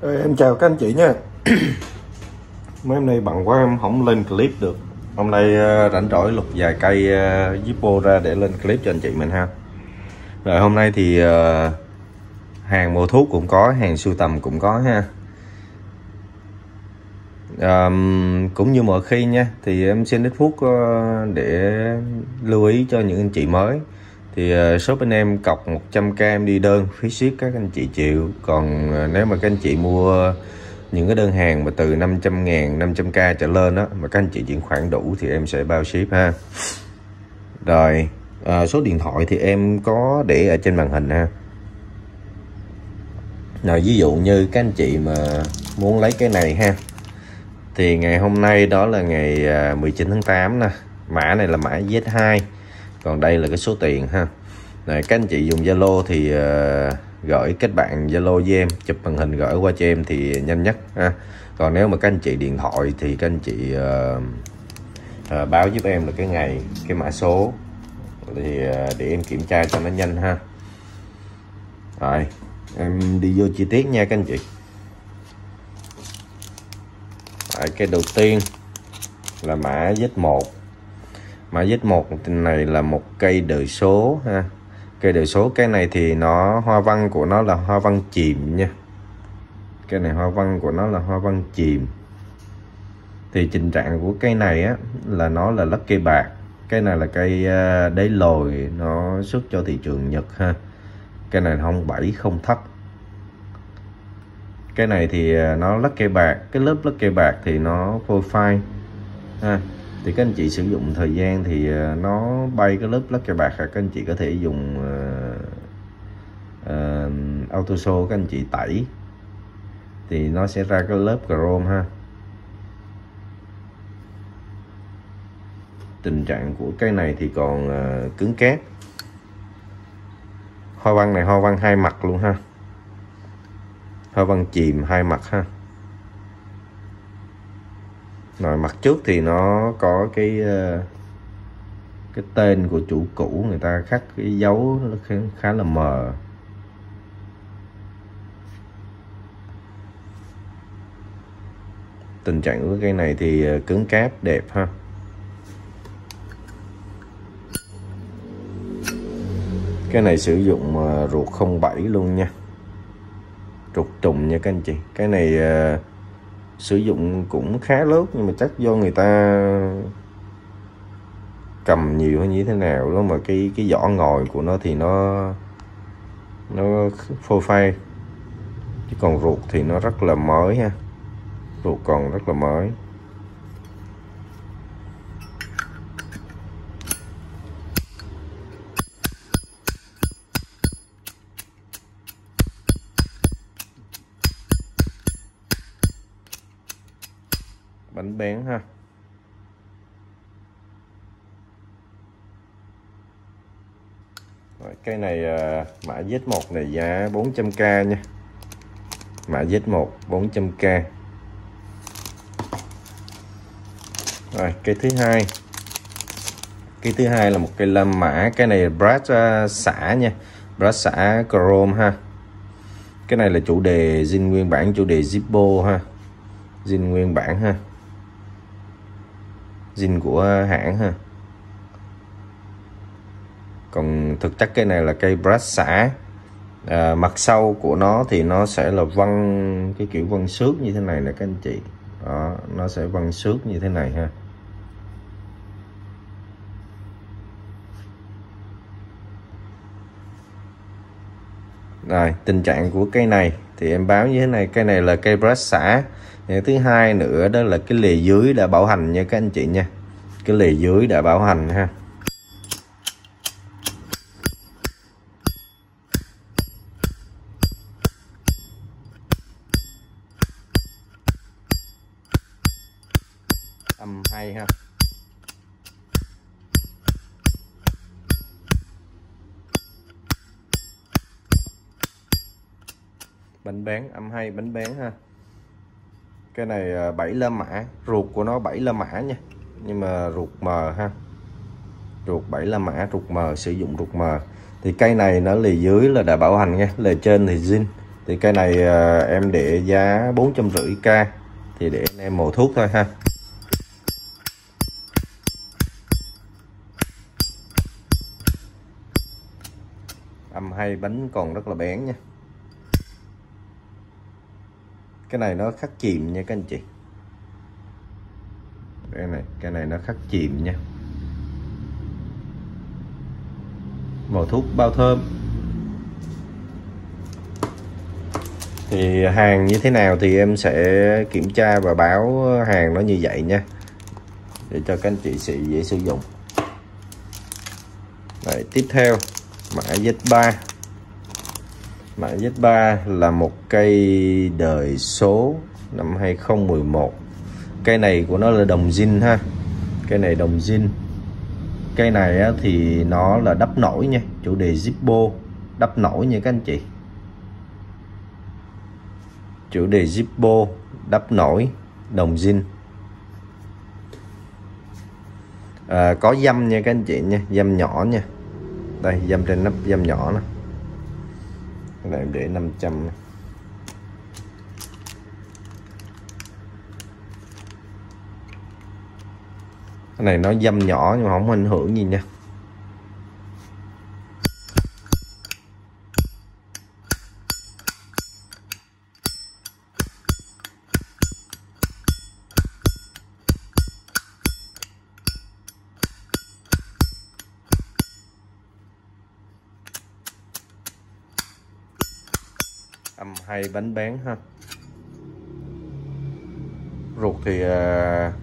Em chào các anh chị nha. Mấy hôm nay bận quá em không lên clip được. Hôm nay rảnh rỗi lục vài cây Zippo ra để lên clip cho anh chị mình ha. Rồi hôm nay thì hàng mua thuốc cũng có, hàng sưu tầm cũng có ha. Cũng như mọi khi nha, thì em xin ít phút để lưu ý cho những anh chị mới. Thì shop bên em cọc 100k em đi đơn, phí ship các anh chị chịu. Còn nếu mà các anh chị mua những cái đơn hàng mà từ 500.000, 500k trở lên đó mà các anh chị chuyển khoản đủ thì em sẽ bao ship ha. Rồi số điện thoại thì em có để ở trên màn hình ha. Rồi ví dụ như các anh chị mà muốn lấy cái này ha, thì ngày hôm nay đó là ngày 19 tháng 8 nè. Mã này là mã Z2. Còn đây là cái số tiền ha. Rồi các anh chị dùng Zalo thì gửi kết bạn Zalo với em, chụp màn hình gửi qua cho em thì nhanh nhất ha. Còn nếu mà các anh chị điện thoại thì các anh chị báo giúp em là cái ngày, cái mã số thì để em kiểm tra cho nó nhanh ha. Rồi em đi vô chi tiết nha các anh chị. Cái đầu tiên là mã Z1. Mã Z1 này là một cây đời số ha. Cây đời số, cái này thì nó hoa văn của nó là hoa văn chìm nha. Cái này hoa văn của nó là hoa văn chìm. Thì tình trạng của cây này á là nó là lắc cây bạc. Cái này là cây đáy lồi, nó xuất cho thị trường Nhật ha. Cái này không bẫy không thấp. Cái này thì nó lắc cây bạc, cái lớp lắc cây bạc thì nó phôi phai ha. Thì các anh chị sử dụng thời gian thì nó bay cái lớp lắc cây bạc, các anh chị có thể dùng auto show các anh chị tẩy thì nó sẽ ra cái lớp chrome ha. Tình trạng của cây này thì còn cứng cáp. Hoa văn này hoa văn hai mặt luôn ha. Hoa văn chìm hai mặt ha. Rồi mặt trước thì nó có cái tên của chủ cũ, người ta khắc cái dấu nó khá là mờ. Tình trạng của cây này thì cứng cáp đẹp ha. Cái này sử dụng ruột 07 luôn nha, ruột trùng nha các anh chị. Cái này sử dụng cũng khá lớn, nhưng mà chắc do người ta cầm nhiều hay như thế nào đó mà cái vỏ ngòi của nó thì nó phôi phai. Chứ còn ruột thì nó rất là mới ha. Ruột còn rất là mới. Bánh bén ha. Rồi, cây này mã Z1 này giá 400k nha. Mã Z1 400k. Rồi cây thứ hai. Cây thứ hai là một cây lam mã. Cái này brush xả nha, brush xả chrome ha. Cái này là chủ đề zin nguyên bản, chủ đề Zippo ha. Zin nguyên bản ha, zin của hãng ha. Còn thực chất cái này là cây brush xả. Mặt sau của nó thì nó sẽ là vân, cái kiểu vân xước như thế này nè các anh chị. Đó, nó sẽ vân xước như thế này ha. Rồi tình trạng của cây này thì em báo như thế này. Cây này là cây brush xả. Thứ hai nữa đó là cái lề dưới đã bảo hành nha các anh chị nha. Cái lề dưới đã bảo hành ha. Âm hay ha. Bánh bén, âm hay, bánh bén ha. Cái này 7 la mã, ruột của nó 7 la mã nha. Nhưng mà ruột mờ ha. Ruột 7 la mã, ruột mờ, sử dụng ruột mờ. Thì cây này nó lề dưới là đã bảo hành nha, lề trên thì zin. Thì cây này em để giá 450k, thì để anh em màu thuốc thôi ha. Âm hay, bánh còn rất là bén nha. Cái này nó khắc chìm nha các anh chị. Cái này nó khắc chìm nha. Màu thuốc bao thơm. Thì hàng như thế nào thì em sẽ kiểm tra và báo hàng nó như vậy nha, để cho các anh chị sẽ dễ sử dụng. Đấy, tiếp theo mã Z3. Mã Z3 là một cây đời số năm 2011. Cây này của nó là đồng zin ha. Cây này đồng zin. Cây này á, thì nó là đắp nổi nha, chủ đề Zippo, đắp nổi nha các anh chị. Chủ đề Zippo, đắp nổi, đồng zin. Có dăm nha các anh chị nha, dăm nhỏ nha. Đây, dăm trên nắp, dăm nhỏ nè. Cái này em để 500. Cái này nó dăm nhỏ nhưng mà không ảnh hưởng gì nha. Âm hay, bánh bén ha. Ruột thì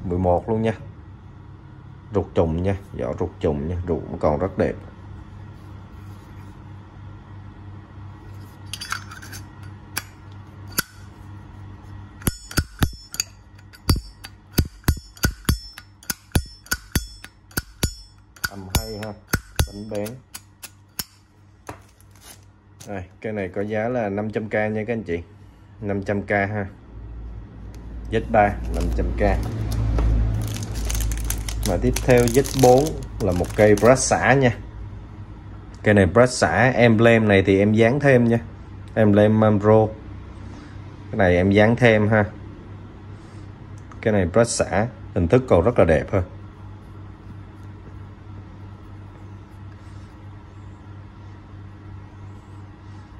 11 luôn nha. Ruột trùng nha, vỏ ruột trùng nha, ruột cũng còn rất đẹp. Âm hay ha, bánh bén. Đây, cái này có giá là 500k nha các anh chị. 500k ha. Z3 500k. Và tiếp theo Z4 là một cây brush xả nha. Cây này brush xả, emblem này thì em dán thêm nha. Emblem Mamro. Cái này em dán thêm ha. Cái này brush xả, hình thức còn rất là đẹp ha.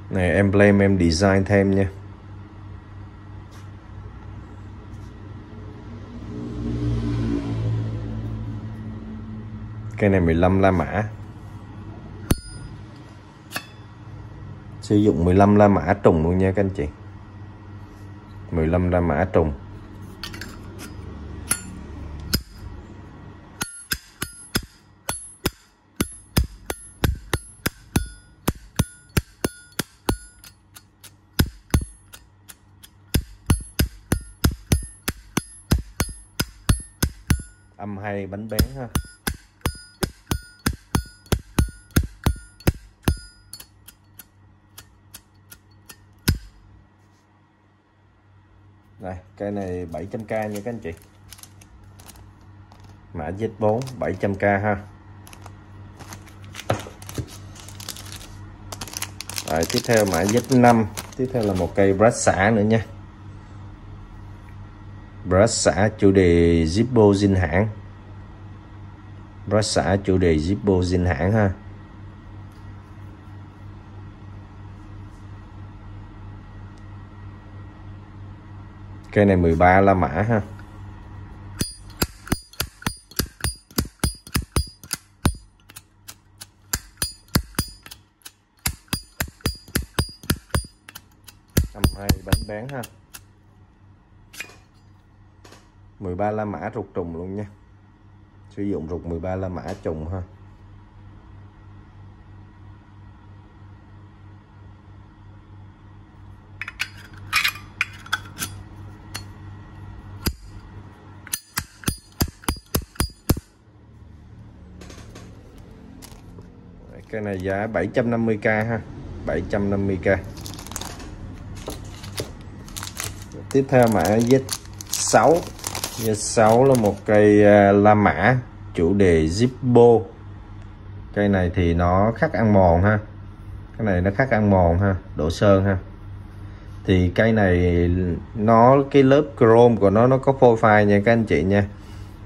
Này emblem em design thêm nha. Cây này 15 la mã. Sử dụng 15 la mã trùng luôn nha các anh chị. 15 la mã trùng. Âm hay, bánh bén ha. Đây, cây này 700k nha các anh chị. Mã Z4 700k ha. Rồi, tiếp theo mã Z5. Tiếp theo là một cây brush xả nữa nha. Brush xả chủ đề Zippo zin hãng. Brush xả chủ đề Zippo zin hãng ha. Cây này 13 la mã ha. Âm hay, bánh bén ha. 13 la mã ruột trùng luôn nha. Sử dụng ruột 13 la mã trùng ha. Cái này giá 750k ha. 750k. Tiếp theo mã Z6. Z6 là một cây la mã chủ đề Zippo. Cây này thì nó khắc ăn mòn ha. Cái này nó khắc ăn mòn ha, độ sơn ha. Thì cây này cái lớp chrome của nó có phôi phai nha các anh chị nha.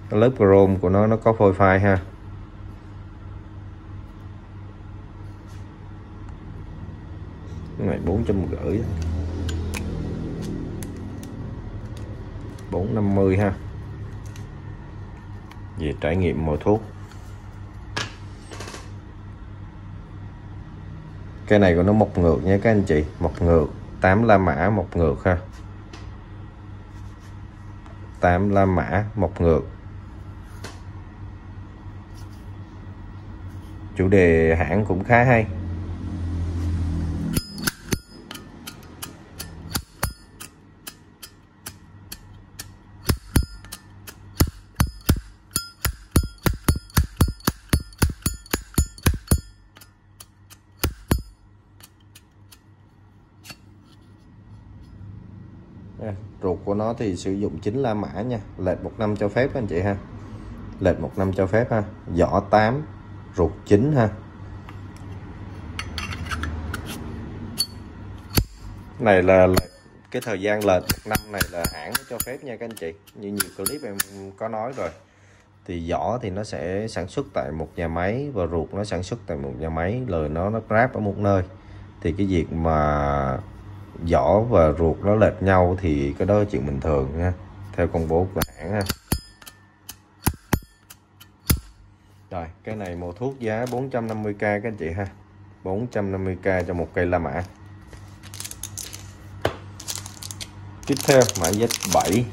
Cái lớp chrome của nó có phôi phai ha. Cái này 450, 450 ha. Về trải nghiệm mùi thuốc. Cái này của nó mọc ngược nha các anh chị, mọc ngược, 8 la mã mọc ngược ha. 8 la mã mọc ngược. Chủ đề hãng cũng khá hay. Ruột của nó thì sử dụng 9 la mã nha, lệch 1 năm cho phép anh chị ha. Lệch 1 năm cho phép ha. Vỏ 8, ruột 9 ha. Này là cái thời gian lệch 1 năm này là hãng cho phép nha các anh chị. Như nhiều clip em có nói rồi. Thì vỏ thì nó sẽ sản xuất tại một nhà máy và ruột nó sản xuất tại một nhà máy, lời nó ráp ở một nơi. Thì cái việc mà vỏ và ruột nó lệch nhau thì cái đó là chuyện bình thường nha, theo công bố của hãng ha. Rồi cái này màu thuốc giá 450k các anh chị ha, 450k cho một cây La Mã. Tiếp theo mã Z7.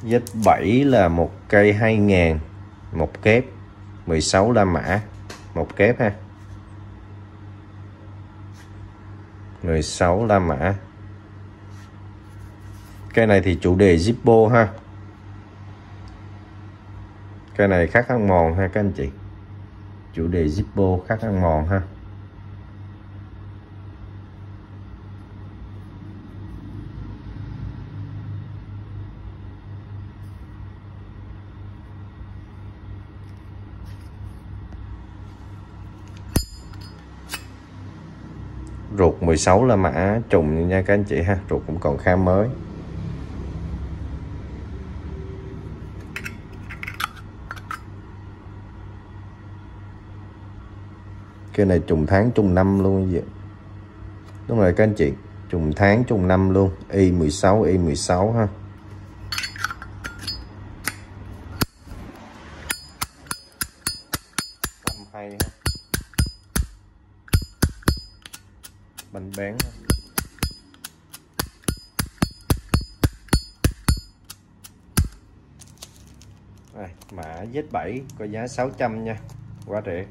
Z7 là một cây 2000, một kép, 16 La Mã, một kép ha, 16 La Mã. Cây này thì chủ đề Zippo ha. Cây này khắc ăn mòn ha các anh chị. Chủ đề Zippo khắc ăn mòn ha. Ruột 16 La Mã trùng nha các anh chị ha, ruột cũng còn khá mới. Cái này trùng tháng trùng năm luôn vậy. Đúng rồi các anh chị, trùng tháng trùng năm luôn, Y16 Y16 ha. Hay ha. Bánh bén ha. Đây, mã Z7 có giá 600 nha, quá rẻ.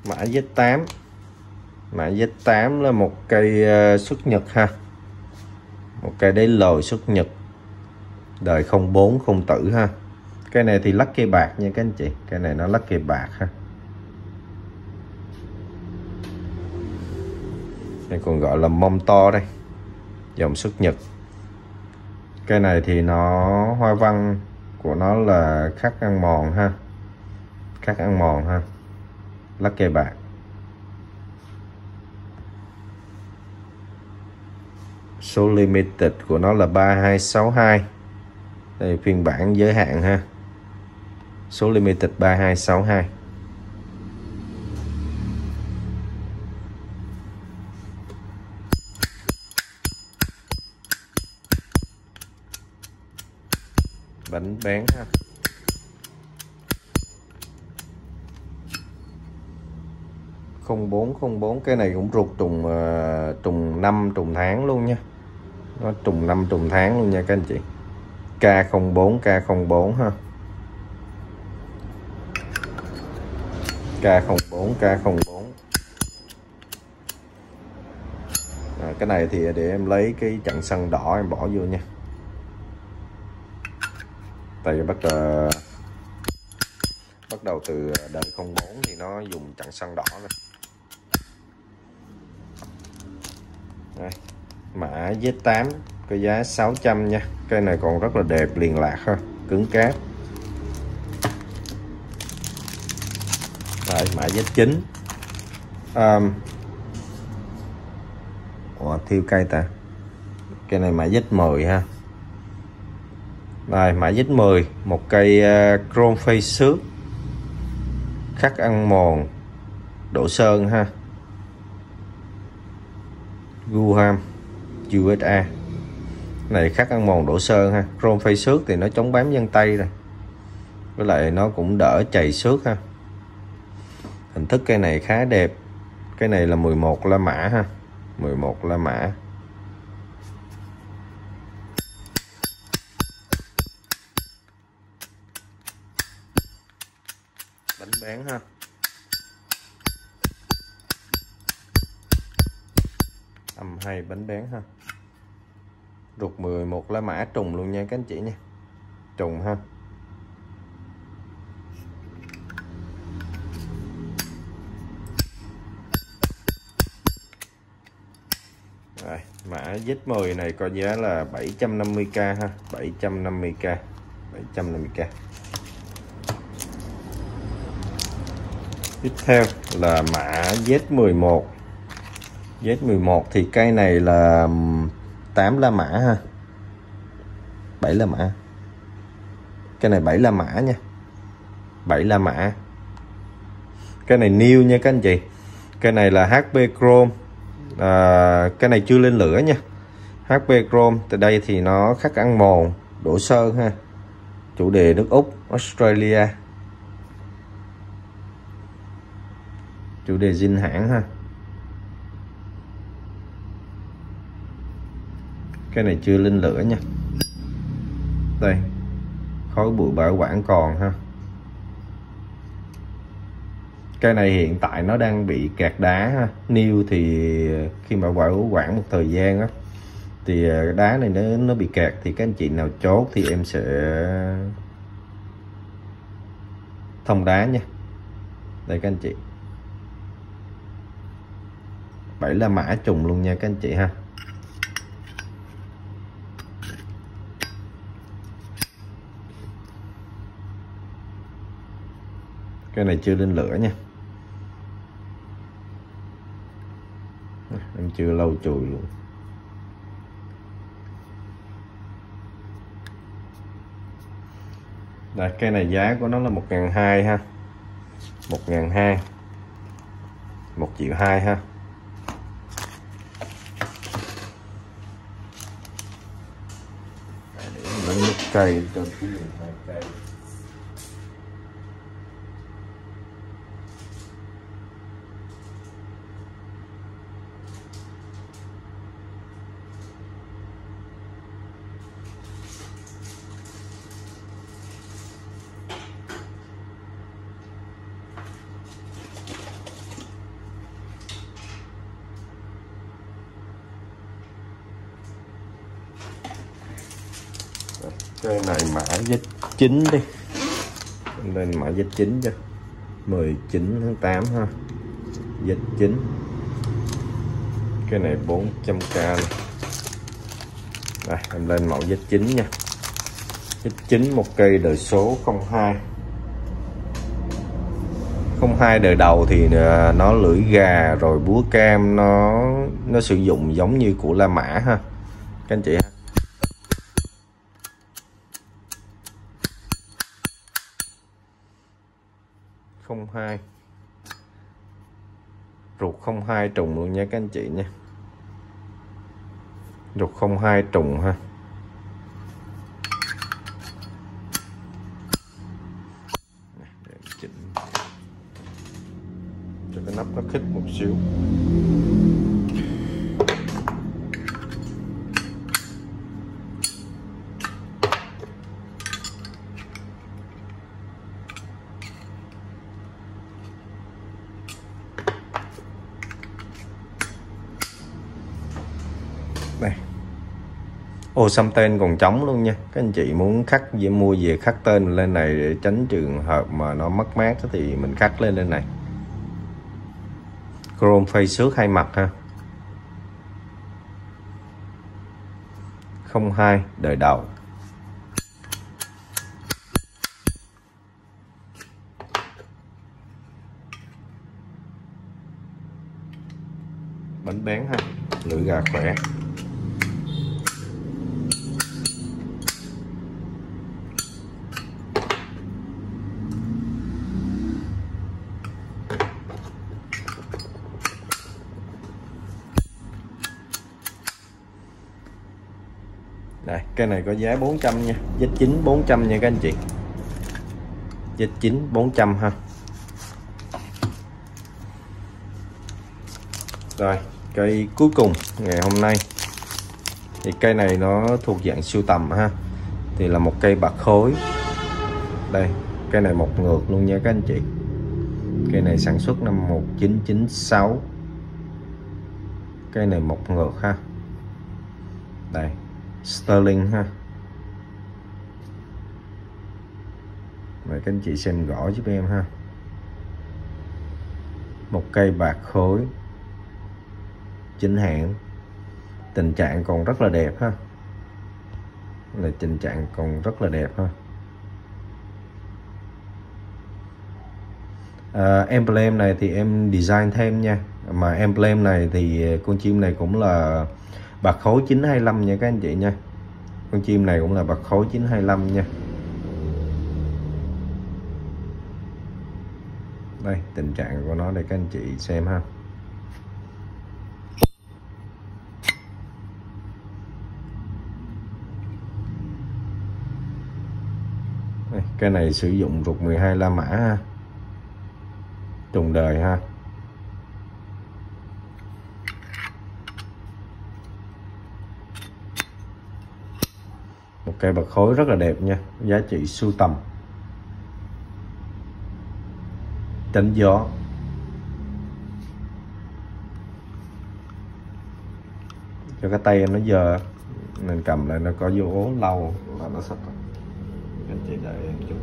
Mã Z8. Mã Z8 là một cây xuất nhật ha. Một cây đáy lồi xuất nhật. Đời 04 không tử ha. Cây này thì lắc cây bạc nha các anh chị. Cây này nó lắc cây bạc ha. Đây còn gọi là mông to đây. Dòng xuất nhật. Cây này thì nó hoa văn của nó là khắc ăn mòn ha. Khắc ăn mòn ha. Lắc cây bạc. Số limited của nó là 3262. Đây phiên bản giới hạn ha. Số limited 3262. Bánh bén ha. Không bốn cái này cũng ruột trùng năm trùng tháng luôn nha. Nó trùng năm trùng tháng luôn nha các anh chị. K04 ha. K04. Cái này thì để em lấy cái chặn sân đỏ em bỏ vô nha. Tại vì bắt đầu từ đời 04 thì nó dùng chặn sân đỏ này. Đây, mã Z8 có giá 600 nha. Cây này còn rất là đẹp, liền lạc ha, cứng cáp. Đây, mã Z9. Ủa, thiêu cây ta. Cây này mã Z10 ha. Đây, mã Z10, một cây chrome face xước, khắc ăn mòn, đổ sơn ha. Guam USA. Này khắc ăn mòn đổ sơn ha. Chrome face xước thì nó chống bám vân tay rồi. Với lại nó cũng đỡ chày xước ha. Hình thức cây này khá đẹp. Cái này là 11 La Mã ha. 11 La Mã. Bánh bán ha. Âm hay bánh bán ha. Ruột 11 La Mã trùng luôn nha các anh chị nha. Trùng ha. Rồi, mã Z10 này có giá là 750k ha, 750k. 750k. Tiếp theo là mã Z11. Z11 thì cây này là 8 La Mã ha. 7 La Mã. Cái này 7 La Mã nha. 7 La Mã. Cái này new nha các anh chị. Cái này là HP Chrome. Cái này chưa lên lửa nha. HP Chrome từ đây thì nó khắc ăn mòn, đổ sơn ha. Chủ đề nước Úc, Australia. Chủ đề zin hãng ha. Cái này chưa lên lửa nha. Đây, khói bụi bảo quản còn ha. Cái này hiện tại nó đang bị kẹt đá ha. New thì khi mà bảo quản một thời gian á thì đá này nó bị kẹt, thì các anh chị nào chốt thì em sẽ thông đá nha. Đây các anh chị. 7 La Mã trùng luôn nha các anh chị ha. Cái này chưa lên lửa nha. Em chưa lau chùi luôn. Đây, cái này giá của nó là 1.200 ha. 1.200. 1.200.000 ha. Để lấy nước cây cho cái đường hai cây. Cái này mã Z9 đi. Lên mã Z9 cho 19/8 ha. Z9. Cái này 400k. Đây, em lên mẫu Z9 nha. Z9 một cây đời số 02. 02 đời đầu thì nó lưỡi gà rồi búa cam, nó sử dụng giống như của La Mã ha các anh chị ha. Không hai ruột 02 trùng luôn nha các anh chị nha. Ruột 02 trùng ha. Để chỉnh cho cái nắp nó khít một xíu. Đây, ô xăm tên còn trống luôn nha các anh chị. Muốn khắc mua về khắc tên lên này để tránh trường hợp mà nó mất mát thì mình khắc lên này. Chrome face xước hai mặt ha. 02 đời đầu. Bánh bán ha. lưỡi gà khỏe. Đây, cái này có giá 400 nha, Z9 400 nha các anh chị. Z9 400 ha. Rồi, cây cuối cùng ngày hôm nay thì cây này nó thuộc dạng sưu tầm ha. Thì là một cây bạc khối. Đây, cây này mọc ngược luôn nha các anh chị. Cây này sản xuất năm 1996. Cây này mọc ngược ha. Đây, Sterling ha. Mời các anh chị xem rõ giúp em ha. Một cây bạc khối chính hãng, tình trạng còn rất là đẹp ha. Là tình trạng còn rất là đẹp ha. Emblem này thì em design thêm nha. Mà emblem này thì con chim này cũng là bạc khối 925 nha các anh chị nha. Con chim này cũng là bạc khối 925 nha. Đây, tình trạng của nó để các anh chị xem ha. Đây, cái này sử dụng ruột 12 La Mã ha. Trùng đời ha. Một cây bạc khối rất là đẹp nha, giá trị sưu tầm. Tránh gió. Cho cái tay em nó dơ nên cầm lại nó có vô ố lâu là nó sạch. Anh chị đợi em chút.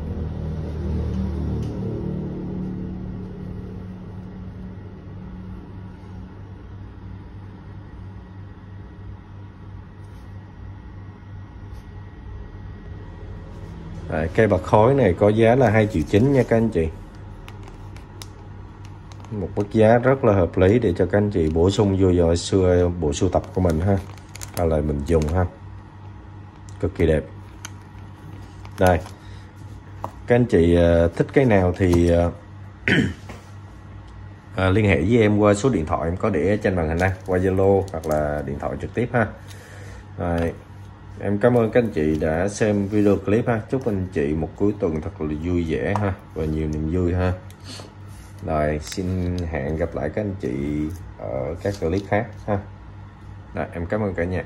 Đấy, cây bạc khối này có giá là 2,9 triệu nha các anh chị. Một mức giá rất là hợp lý để cho các anh chị bổ sung vô bộ sưu tập của mình ha, hay là mình dùng ha. Cực kỳ đẹp. Đây, các anh chị thích cái nào thì liên hệ với em qua số điện thoại em có để trên màn hình đây, qua Zalo hoặc là điện thoại trực tiếp ha. Rồi, em cảm ơn các anh chị đã xem video clip ha. Chúc anh chị một cuối tuần thật là vui vẻ ha, và nhiều niềm vui ha. Rồi, xin hẹn gặp lại các anh chị ở các clip khác ha. Rồi, em cảm ơn cả nhà.